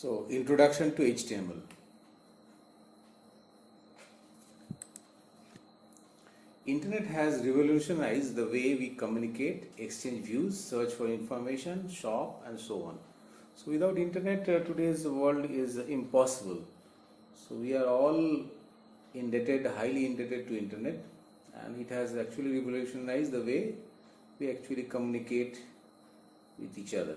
So, introduction to HTML. Internet has revolutionized the way we communicate, exchange views, search for information, shop, and so on. So, without internet, today's world is impossible. So, we are all indebted, highly indebted to internet, and it has actually revolutionized the way we actually communicate with each other.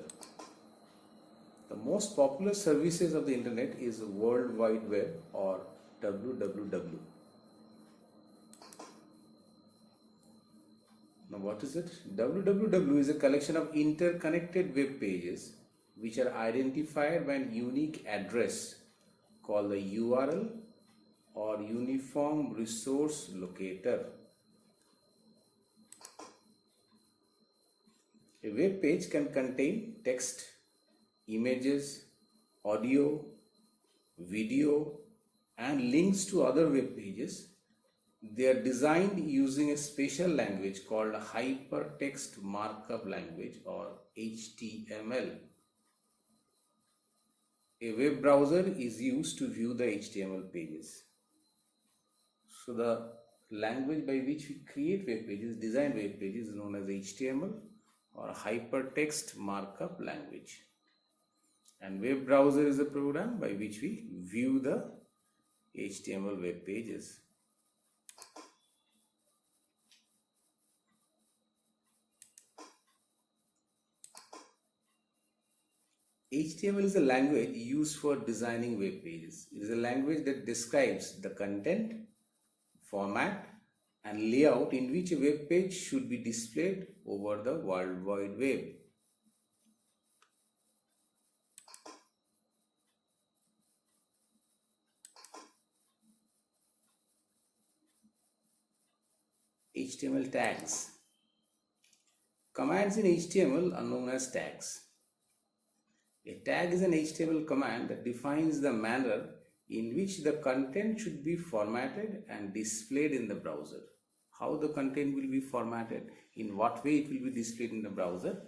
The most popular services of the internet is the World Wide Web, or WWW. Now what is it? WWW is a collection of interconnected web pages which are identified by a unique address called the URL or Uniform Resource Locator. A web page can contain text, images, audio, video, and links to other web pages. They are designed using a special language called Hypertext Markup Language, or HTML. A web browser is used to view the HTML pages. So the language by which we create web pages, design web pages, is known as HTML or Hypertext Markup Language. And web browser is a program by which we view the HTML web pages. HTML is a language used for designing web pages. It is a language that describes the content, format, and layout in which a web page should be displayed over the World Wide Web. HTML tags. Commands in HTML are known as tags. A tag is an HTML command that defines the manner in which the content should be formatted and displayed in the browser. How the content will be formatted, in what way it will be displayed in the browser,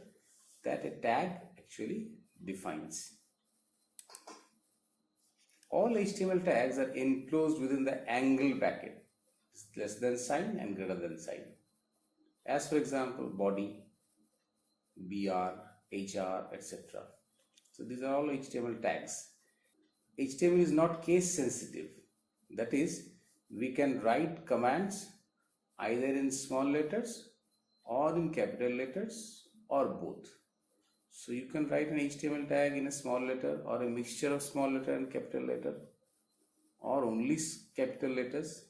that a tag actually defines. All HTML tags are enclosed within the angle bracket, less than sign and greater than sign. As for example, body, BR, HR, etc. So these are all HTML tags. HTML is not case sensitive. That is, we can write commands either in small letters or in capital letters or both. So you can write an HTML tag in a small letter or a mixture of small letter and capital letter or only capital letters.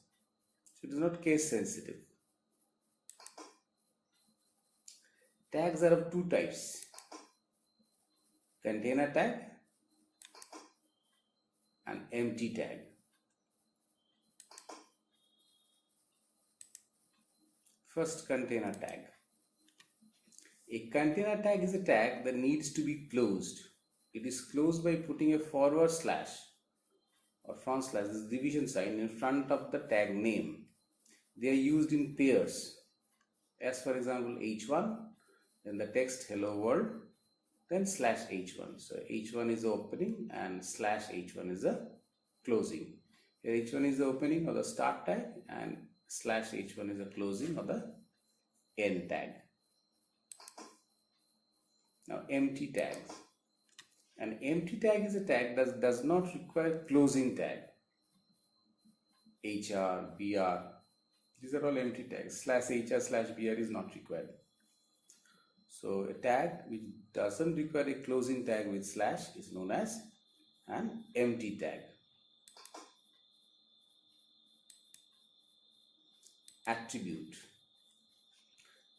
So it is not case sensitive. Tags are of two types: container tag and empty tag. First, container tag. A container tag is a tag that needs to be closed. It is closed by putting a forward slash or front slash, this division sign, in front of the tag name. They are used in pairs. As for example, H1, then the text hello world, then slash H1. So H1 is the opening and slash H1 is the closing. Here H1 is the opening of the start tag and slash H1 is the closing of the end tag. Now empty tags. An empty tag is a tag that does not require closing tag. HR, BR, these are all empty tags. Slash HR, slash BR is not required. So a tag which doesn't require a closing tag with slash is known as an empty tag. Attribute.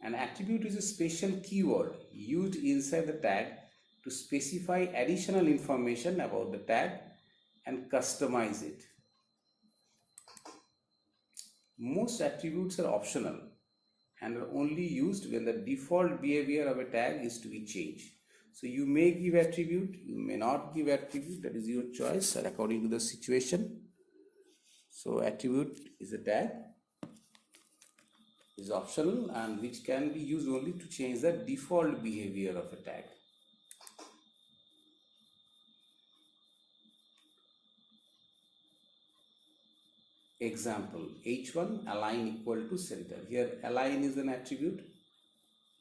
An attribute is a special keyword used inside the tag to specify additional information about the tag and customize it. Most attributes are optional and are only used when the default behavior of a tag is to be changed. So you may give attribute, you may not give attribute, that is your choice according to the situation. So attribute is a tag, is optional and which can be used only to change the default behavior of a tag. Example, H1 align equal to center. Here align is an attribute,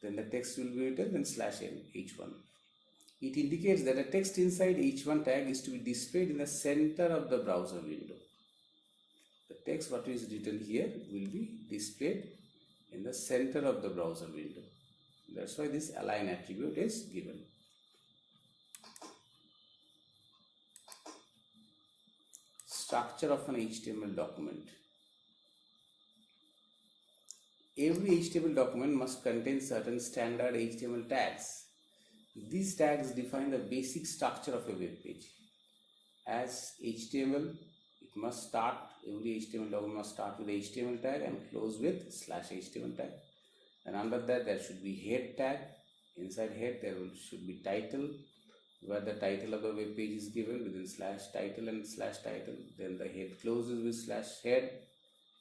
then the text will be written, then /n H1. It indicates that the text inside H1 tag is to be displayed in the center of the browser window. The text what is written here will be displayed in the center of the browser window. That's why this align attribute is given. Structure of an HTML document. Every HTML document must contain certain standard HTML tags. These tags define the basic structure of a web page. As HTML, it must start, every HTML document must start with the HTML tag and close with /HTML tag. And under that there should be head tag. Inside head there should be title, where the title of the web page is given within /title and /title. Then the head closes with /head.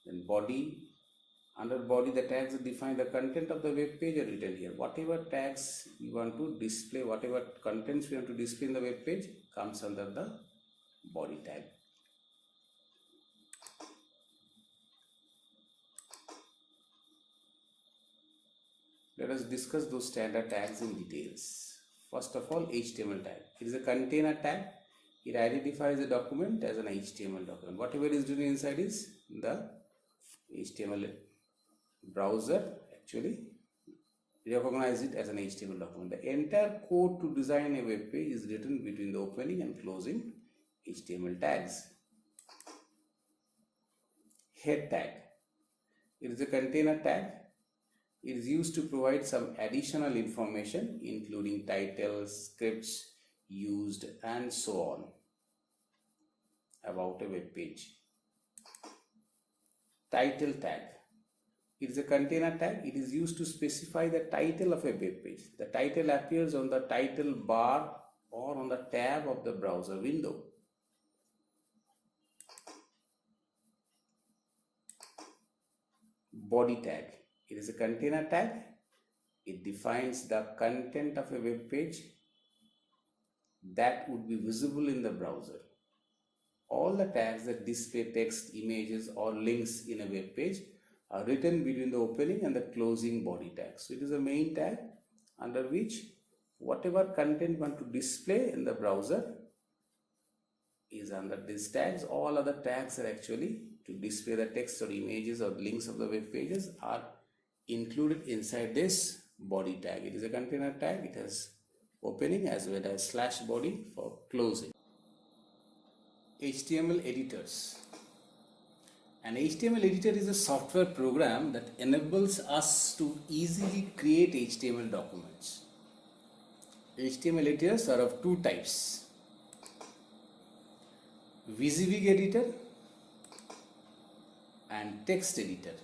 Then body. Under body, the tags that define the content of the web page are written here. Whatever tags you want to display, whatever contents you want to display in the web page comes under the body tag. Let us discuss those standard tags in details. First of all, HTML tag. It is a container tag. It identifies a document as an HTML document. Whatever is written inside is the HTML browser actually recognize it as an HTML document. The entire code to design a web page is written between the opening and closing HTML tags. Head tag. It is a container tag. It is used to provide some additional information including titles, scripts used and so on about a web page. Title tag. It is a container tag. It is used to specify the title of a web page. The title appears on the title bar or on the tab of the browser window. Body tag. It is a container tag. It defines the content of a web page that would be visible in the browser. All the tags that display text, images or links in a web page are written between the opening and the closing body tag. So it is a main tag under which whatever content you want to display in the browser is under these tags. All other tags are actually to display the text or images or links of the web pages are included inside this body tag. It is a container tag. It has opening as well as /body for closing. HTML editors. An HTML editor is a software program that enables us to easily create HTML documents. HTML editors are of two types: VII editor and text editor.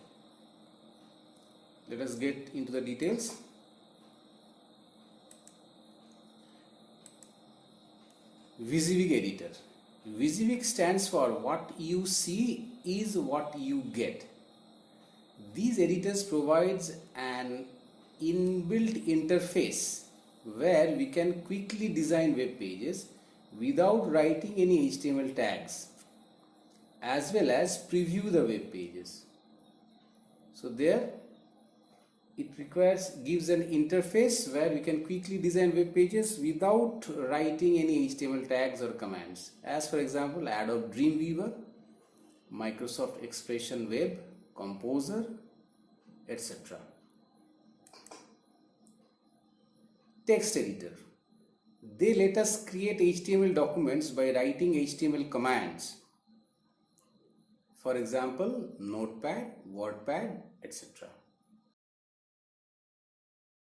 Let us get into the details. VII editor. VII stands for what you see is what you get. These editors provides an inbuilt interface where we can quickly design web pages without writing any HTML tags, as well as preview the web pages. So there it gives an interface where we can quickly design web pages without writing any HTML tags or commands. As for example, Adobe Dreamweaver, Microsoft Expression Web, Composer, etc. Text editor. They let us create HTML documents by writing HTML commands. For example, Notepad, WordPad, etc.